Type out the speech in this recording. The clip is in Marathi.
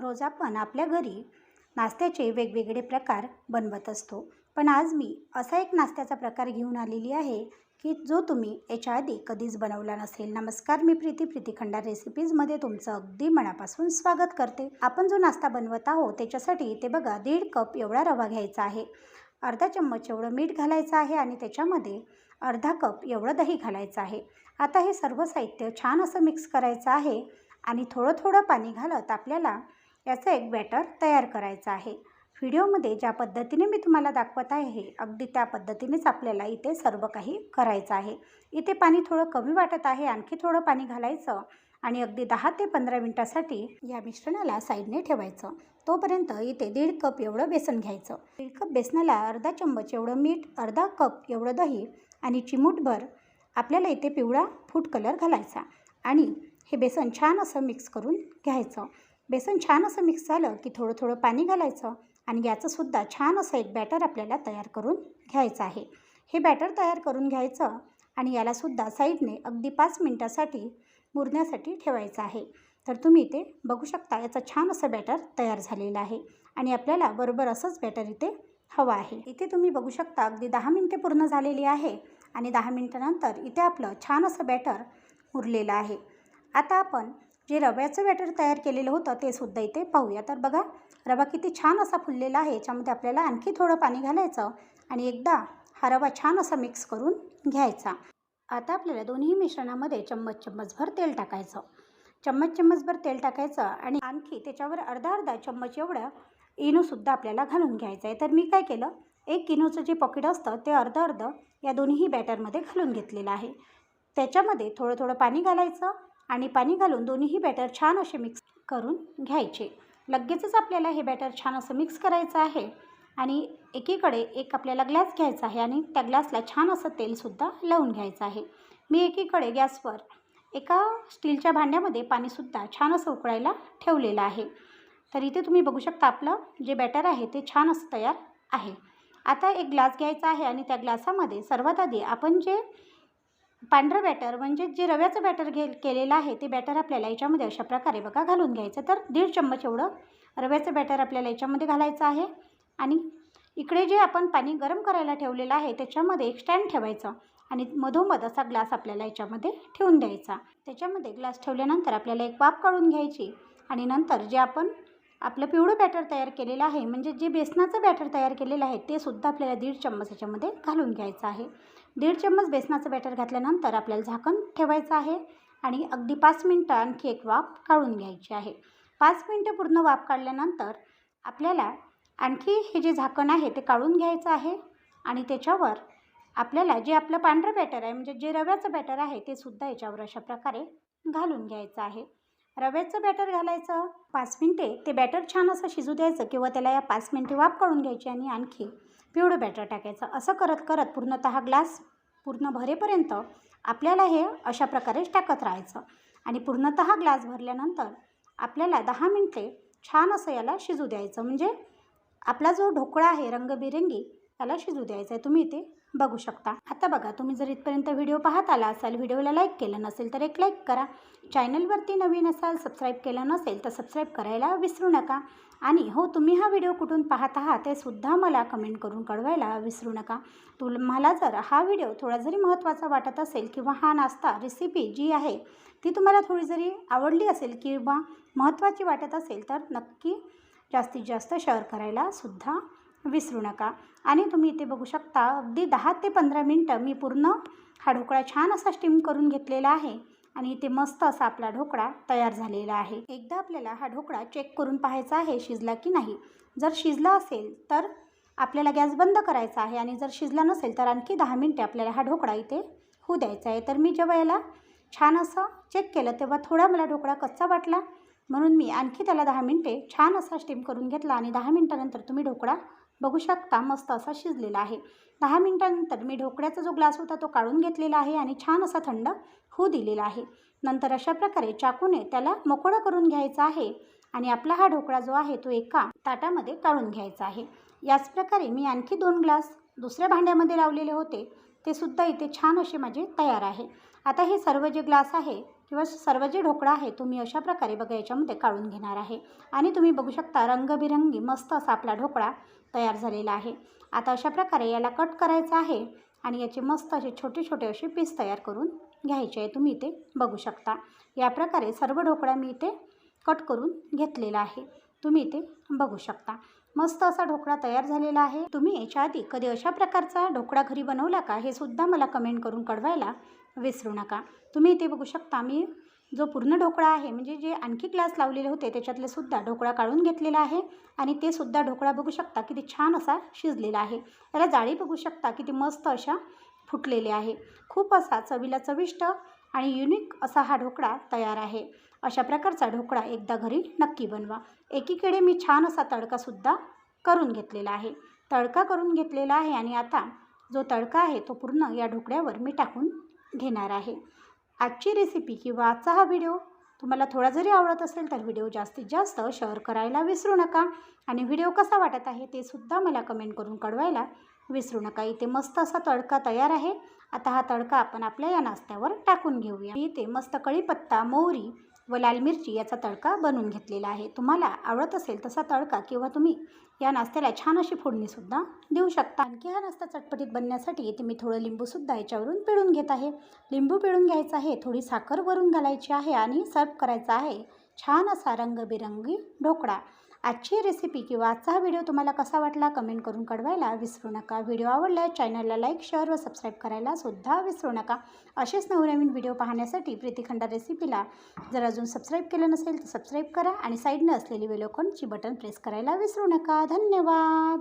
रोज आपण आपल्या घरी नाश्त्याचे वेगवेगळे प्रकार बनवत असतो. पण आज मी असा एक नाश्त्याचा प्रकार घेऊन आलेली आहे की जो तुम्ही याच्या आधी कधीच बनवला नसेल. नमस्कार, मी प्रीती खंडार रेसिपीजमध्ये तुमचं अगदी मनापासून स्वागत करते. आपण जो नाश्ता बनवत आहोत त्याच्यासाठी इथे बघा 1.5 कप एवढा रवा घ्यायचा आहे, अर्धा चम्मच एवढं मीठ घालायचं आहे आणि त्याच्यामध्ये अर्धा कप एवढं दही घालायचं आहे. आता हे सर्व साहित्य छान असं मिक्स करायचं आहे आणि थोडं थोडं पाणी घालत आपल्याला याचं एक बॅटर तयार करायचं आहे. व्हिडिओमध्ये ज्या पद्धतीने मी तुम्हाला दाखवत आहे अगदी त्या पद्धतीनेच आपल्याला इथे सर्व काही करायचं आहे. इथे पाणी थोडं कमी वाटत आहे, आणखी थोडं पाणी घालायचं आणि अगदी 10 ते 15 मिनिटासाठी या मिश्रणाला साईडने ठेवायचं. तोपर्यंत इथे 1.5 कप एवढं बेसन घ्यायचं. 1.5 कप बेसनाला अर्धा चम्मच एवढं मीठ, अर्धा कप एवढं दही आणि चिमूटभर आपल्याला इथे पिवळा फूड कलर घालायचा आणि हे बेसन छान असं मिक्स करून घ्यायचं. बेसन छान असं मिक्स झालं की थोडं थोडं पाणी घालायचं आणि याचंसुद्धा छान असं एक बॅटर आपल्याला तयार करून घ्यायचं आहे. हे बॅटर तयार करून घ्यायचं आणि यालासुद्धा साईडने अगदी 5 मिनटासाठी मुरण्यासाठी ठेवायचं आहे. तर तुम्ही इथे बघू शकता याचं छान असं बॅटर तयार झालेलं आहे आणि आपल्याला बरोबर असंच बॅटर इथे हवं आहे. इथे तुम्ही बघू शकता अगदी 10 मिनटे पूर्ण झालेली आहे आणि 10 मिनटानंतर इथे आपलं छान असं बॅटर मुरलेलं आहे. आता आपण जे रव्याचं बॅटर तयार केलेलं होतं ते सुद्धा इथे पाहूया. तर बघा रवा किती छान असा फुललेला आहे. याच्यामध्ये आपल्याला आणखी थोडं पाणी घालायचं आणि एकदा हा रवा छान असा मिक्स करून घ्यायचा. आता आपल्याला दोन्ही मिश्रणामध्ये चम्मचभर तेल टाकायचं. चम्मचभर तेल टाकायचं आणि आणखी त्याच्यावर अर्धा चम्मच एवढं इनोसुद्धा आपल्याला घालून घ्यायचं आहे. तर मी काय केलं, 1 इनोचं जे पॉकेट असतं ते अर्धं या दोन्ही बॅटरमध्ये घालून घेतलेलं आहे. त्याच्यामध्ये थोडं थोडं पाणी घालायचं आणि पाणी घालून दोन्हीही बॅटर छान असे मिक्स करून घ्यायचे. लगेचच आपल्याला हे बॅटर छान असं मिक्स करायचं आहे आणि एकीकडे एक आपल्याला ग्लास घ्यायचा आहे आणि त्या ग्लासला छान असं तेलसुद्धा लावून घ्यायचं आहे. मी एकीकडे गॅसवर एका स्टीलच्या भांड्यामध्ये पाणीसुद्धा छान असं उकळायला ठेवलेलं आहे. तर इथे तुम्ही बघू शकता आपलं जे बॅटर आहे ते छान असं तयार आहे. आता एक ग्लास घ्यायचा आहे आणि त्या ग्लासामध्ये सर्वात आधी आपण जे पांढरं बॅटर म्हणजे जे रव्याचं बॅटर केलेलं आहे ते बॅटर आपल्याला याच्यामध्ये अशा प्रकारे बघा घालून घ्यायचं. तर 1.5 चम्मच एवढं रव्याचं बॅटर आपल्याला याच्यामध्ये घालायचं आहे आणि इकडे जे आपण पाणी गरम करायला ठेवलेलं आहे त्याच्यामध्ये एक स्टँड ठेवायचं आणि मधोमध असा ग्लास आपल्याला याच्यामध्ये ठेवून द्यायचा. त्याच्यामध्ये ग्लास ठेवल्यानंतर आपल्याला एक वाफ काढून घ्यायची आणि नंतर जे आपण आपलं पिवळं बॅटर तयार केलेलं आहे म्हणजे जे बेसनाचं बॅटर तयार केलेलं आहे ते सुद्धा आपल्याला 1.5 चम्मच याच्यामध्ये घालून घ्यायचं आहे. 1.5 चम्मच बेसनाचं बॅटर घातल्यानंतर आपल्याला झाकण ठेवायचं आहे आणि अगदी 5 मिनटं आणखी एक वाफ काढून घ्यायची आहे. 5 मिनटं पूर्ण वाफ काढल्यानंतर आपल्याला आणखी हे जे झाकण आहे ते काढून घ्यायचं आहे आणि त्याच्यावर आपल्याला जे आपलं पांढरं बॅटर आहे म्हणजे जे रव्याचं बॅटर आहे ते सुद्धा याच्यावर अशा प्रकारे घालून घ्यायचं आहे. रव्याचं बॅटर घालायचं, 5 मिनटे ते बॅटर छान असं शिजू द्यायचं किंवा त्याला या 5 मिनटे वाफ काढून घ्यायची आणि आणखी पिवळं बॅटर टाकायचं. असं करत करत पूर्णतः ग्लास पूर्ण भरेपर्यंत आपल्याला हे अशा प्रकारेच टाकत राहायचं आणि पूर्णतः ग्लास भरल्यानंतर आपल्याला 10 मिनटे छान असं याला शिजू द्यायचं. म्हणजे आपला जो ढोकळा आहे रंगबिरंगी त्याला शिजू द्यायचा आहे. तुम्ही इथे बघू शकता. आता बघा तुम्ही जर इथपर्यंत व्हिडिओ पाहत आला असाल, व्हिडिओला लाईक केलं नसेल तर एक लाईक करा. चॅनलवरती नवीन असाल, सबस्क्राईब केलं नसेल तर सबस्क्राईब करायला विसरू नका. आणि हो, तुम्ही हा व्हिडिओ कुठून पाहत आहात ते सुद्धा मला कमेंट करून कळवायला विसरू नका. तुम्हाला जर हा व्हिडिओ थोडा जरी महत्त्वाचा वाटत असेल किंवा हा नाश्ता रेसिपी जी आहे ती तुम्हाला थोडी जरी आवडली असेल किंवा महत्त्वाची वाटत असेल तर नक्की जास्तीत जास्त शेअर करायला सुद्धा विसरू नका. आणि तुम्ही इथे बघू शकता अगदी 10 ते 15 मिनटं मी पूर्ण हा ढोकळा छान असा स्टीम करून घेतलेला आहे आणि इथे मस्त असा आपला ढोकळा तयार झालेला आहे. एकदा आपल्याला हा ढोकळा चेक करून पाहायचा आहे शिजला की नाही. जर शिजला असेल तर आपल्याला गॅस बंद करायचा आहे आणि जर शिजला नसेल तर आणखी 10 मिनटे आपल्याला हा ढोकळा इथे होऊ द्यायचा आहे. तर मी जेव्हा याला छान असं चेक केलं तेव्हा थोडा मला ढोकळा कच्चा वाटला, म्हणून मी आणखी त्याला 10 मिनटे छान असा स्टीम करून घेतला आणि 10 मिनटानंतर तुम्ही ढोकळा बघू शकता मस्त असा शिजलेला आहे. 10 मिनटानंतर मी ढोकळ्याचा जो ग्लास होता तो काढून घेतलेला आहे आणि छान असा थंड होऊ दिलेला आहे. नंतर अशा प्रकारे चाकूने त्याला मोकळं करून घ्यायचं आहे आणि आपला हा ढोकळा जो आहे तो एका ताटामध्ये काढून घ्यायचा आहे. याच प्रकारे मी आणखी 2 ग्लास दुसऱ्या भांड्यामध्ये लावलेले होते ते सुद्धा इथे छान असे माझे तयार आहे. आता हे सर्व जे ग्लास आहे किंवा सर्व जे ढोकळा आहे तुम्ही अशा प्रकारे बघा याच्यामध्ये काढून घेणार आहे. आणि तुम्ही बघू शकता रंगबिरंगी मस्त असा आपला ढोकळा तयार झालेला आहे. आता अशा प्रकारे याला कट करायचं आहे आणि याचे मस्त असे छोटे छोटे असे पीस तयार करून घ्यायचे आहे. तुम्ही इथे बघू शकता या प्रकारे सर्व ढोकळा मी इथे कट करून घेतलेला आहे. तुम्ही इथे बघू शकता मस्त असा ढोकळा तयार झालेला आहे. तुम्ही याच्या आधी कधी अशा प्रकारचा ढोकळा घरी बनवला का हे सुद्धा मला कमेंट करून कळवायला विसरू नका. तुम्ही इथे बघू शकता मी जो पूर्ण ढोकळा आहे म्हणजे जे आणखी ग्लास लावलेले होते त्याच्यातले सुद्धा ढोकळा काढून घेतलेला आहे. आणि ते सुद्धा ढोकळा बघू शकता किती छान असा शिजलेला आहे. त्याला जाळी बघू शकता किती मस्त अशा फुटलेले आहे. खूप असा चवीला चविष्ट आणि युनिक असा हा ढोकळा तयार आहे. अशा प्रकारचा ढोकळा एकदा घरी नक्की बनवा. एकीकडे मी छान असा तडकासुद्धा करून घेतलेला आहे. तडका करून घेतलेला आहे आणि आता जो तडका आहे तो पूर्ण या ढोकळ्यावर मी टाकून घेणार आहे. आजची रेसिपी किंवा आजचा हा व्हिडिओ तुम्हाला थोडा जरी आवडत असेल तर व्हिडिओ जास्तीत जास्त शेअर करायला विसरू नका. आणि व्हिडिओ कसा वाटत आहे ते सुद्धा मला कमेंट करून कळवायला विसरू नका. इथे मस्त असा तडका तयार आहे. आता हा तडका आपण आपल्या या नाश्त्यावर टाकून घेऊया. इथे मस्त कढीपत्ता, मोहरी व लाल मिरची याचा तडका बनवून घेतलेला आहे. तुम्हाला आवडत असेल तसा तडका किंवा तुम्ही या नाश्त्याला छान अशी फोडणीसुद्धा देऊ शकता. आणखी हा नाश्ता चटपटीत बनण्यासाठी इथे मी थोडं लिंबूसुद्धा याच्यावरून पिळून घेत आहे. लिंबू पिळून घ्यायचा आहे, थोडी साखर वरून घालायची आहे आणि सर्व करायचा आहे छान असा रंगबिरंगी ढोकळा. आजची रेसिपी किंवा आजचा हा व्हिडिओ तुम्हाला कसा वाटला कमेंट करून कळवायला विसरू नका. व्हिडिओ आवडला चॅनलला लाईक, शेअर व सबस्क्राईब करायला सुद्धा विसरू नका. असेच नवनवीन व्हिडिओ पाहण्यासाठी प्रीती खंडार रेसिपीला जर अजून सबस्क्राईब केलं नसेल तर सबस्क्राईब करा आणि साईडने असलेली बेल आयकॉनची बटन प्रेस करायला विसरू नका. धन्यवाद.